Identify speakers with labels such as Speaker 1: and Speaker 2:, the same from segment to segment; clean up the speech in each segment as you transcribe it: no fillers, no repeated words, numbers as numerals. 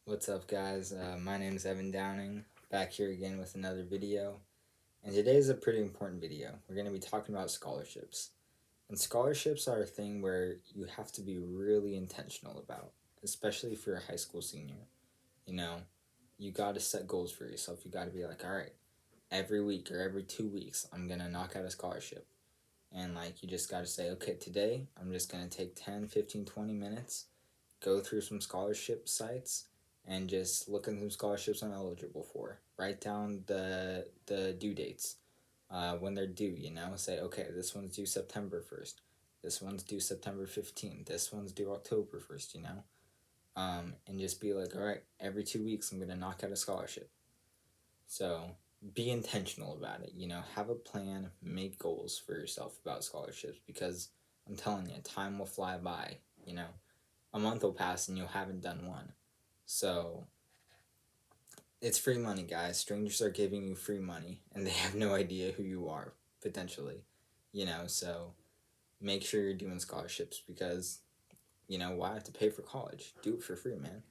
Speaker 1: What's up, guys? My name is Evan Downing, back here again with another video. And today is a pretty important video. We're going to be talking about scholarships. And scholarships are a thing where you have to be really intentional about, especially if you're a high school senior. You know, you got to set goals for yourself. You got to be like, all right, every week or every 2 weeks, I'm going to knock out a scholarship. And like, you just got to say, okay, today I'm just going to take 10, 15, 20 minutes, go through some scholarship sites and just look at some scholarships I'm eligible for. Write down the due dates, when they're due. Say, okay, this one's due September 1st. This one's due September 15th. This one's due October 1st. And just be like, all right, every 2 weeks I'm gonna knock out a scholarship. So be intentional about it. Have a plan, make goals for yourself about scholarships because I'm telling you, time will fly by. A month will pass and you haven't done one. So it's free money, guys. Strangers are giving you free money and they have no idea who you are, potentially. So make sure you're doing scholarships because, why have to pay for college? Do it for free, man.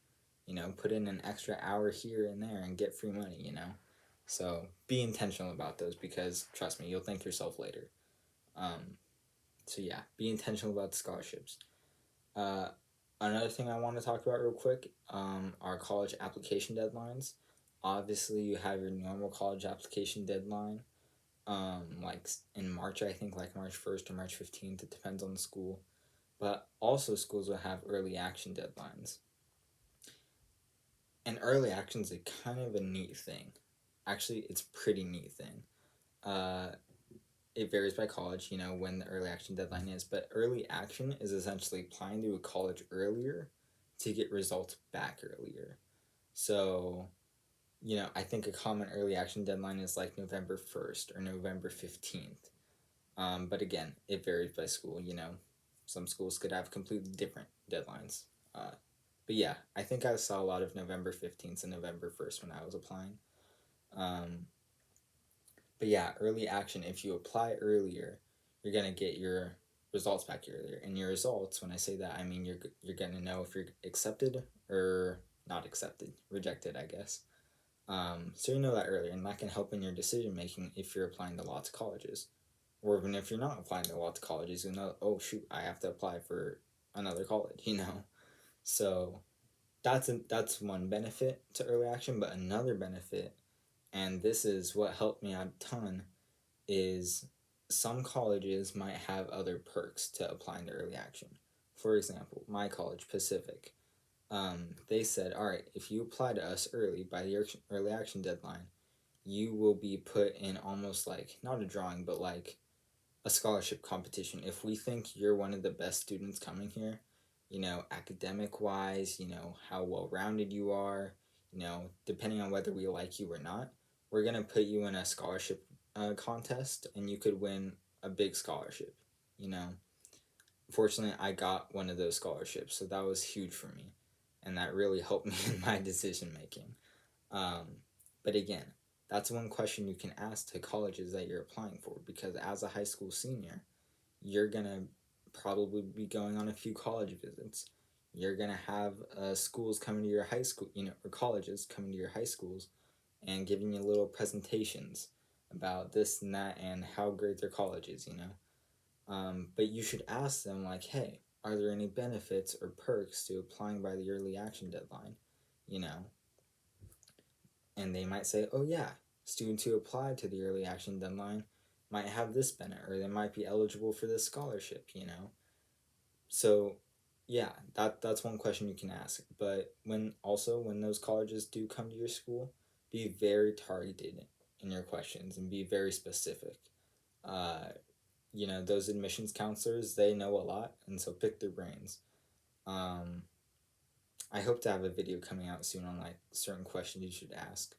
Speaker 1: Put in an extra hour here and there and get free money. So be intentional about those because, trust me, you'll thank yourself later. So yeah, be intentional about the scholarships. Uh, Another thing I want to talk about real quick are college application deadlines. Obviously, you have your normal college application deadline, like in March, I think, like March 1st or March 15th. It depends on the school. But also, schools will have early action deadlines. And early action is a kind of a neat thing. Actually, it's a pretty neat thing. Uh, it varies by college, when the early action deadline is, but early action is essentially applying to a college earlier to get results back earlier. So, I think a common early action deadline is like November 1st or November 15th. But again, it varies by school, Some schools could have completely different deadlines. But yeah, I think I saw a lot of November 15th and November 1st when I was applying. Um, But yeah, early action, if you apply earlier, you're going to get your results back earlier. And your results, when I say that, I mean you're going to know if you're accepted or not accepted, rejected, I guess. So you know that earlier, and that can help in your decision making if you're applying to lots of colleges. Or even if you're not applying to lots of colleges, you know, oh shoot, I have to apply for another college. So that's one benefit to early action, but another benefit, and this is what helped me out a ton, is some colleges might have other perks to applying to early action. For example, my college, Pacific, they said, all right, if you apply to us early by the early action deadline, you will be put in almost like, not a drawing, but like a scholarship competition. If we think you're one of the best students coming here, academic wise, how well rounded you are, depending on whether we like you or not, we're going to put you in a scholarship contest and you could win a big scholarship. You know, Fortunately, I got one of those scholarships, so that was huge for me, and that really helped me in my decision making. Um, but again, that's one question you can ask to colleges that you're applying for because as a high school senior, you're gonna probably be going on a few college visits. You're gonna have schools coming to your high school, or colleges coming to your high schools and giving you little presentations about this and that and how great their college is. But you should ask them, like, hey, are there any benefits or perks to applying by the early action deadline? You know, and they might say, oh, yeah, students who apply to the early action deadline might have this benefit or they might be eligible for this scholarship. So, yeah, that's one question you can ask. But when those colleges do come to your school, be very targeted in your questions and be very specific. Uh, those admissions counselors, they know a lot, and so pick their brains. Um, I hope to have a video coming out soon on like certain questions you should ask.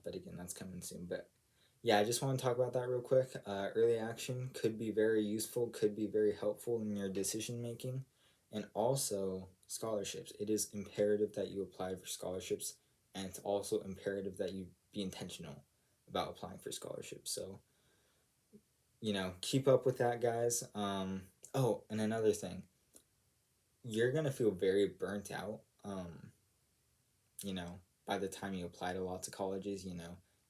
Speaker 1: But again, that's coming soon. But yeah, I just want to talk about that real quick. Early action could be very useful, could be very helpful in your decision making, and also scholarships. It is imperative that you apply for scholarships, and it's also imperative that you be intentional about applying for scholarships. So, keep up with that, guys. Oh, and another thing, you're gonna feel very burnt out you know, by the time you apply to lots of colleges,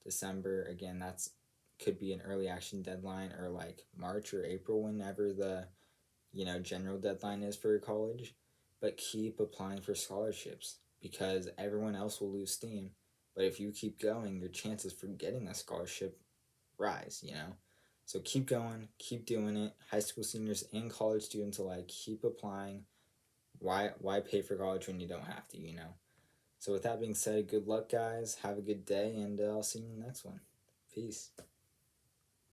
Speaker 1: December, again, that's could be an early action deadline, or like March or April, whenever the, general deadline is for college. But keep applying for scholarships, because everyone else will lose steam. But if you keep going, your chances for getting a scholarship rise. So keep going, keep doing it. High school seniors and college students alike, keep applying. Why pay for college when you don't have to? So with that being said, good luck, guys. Have a good day, and I'll see you in the next one. Peace.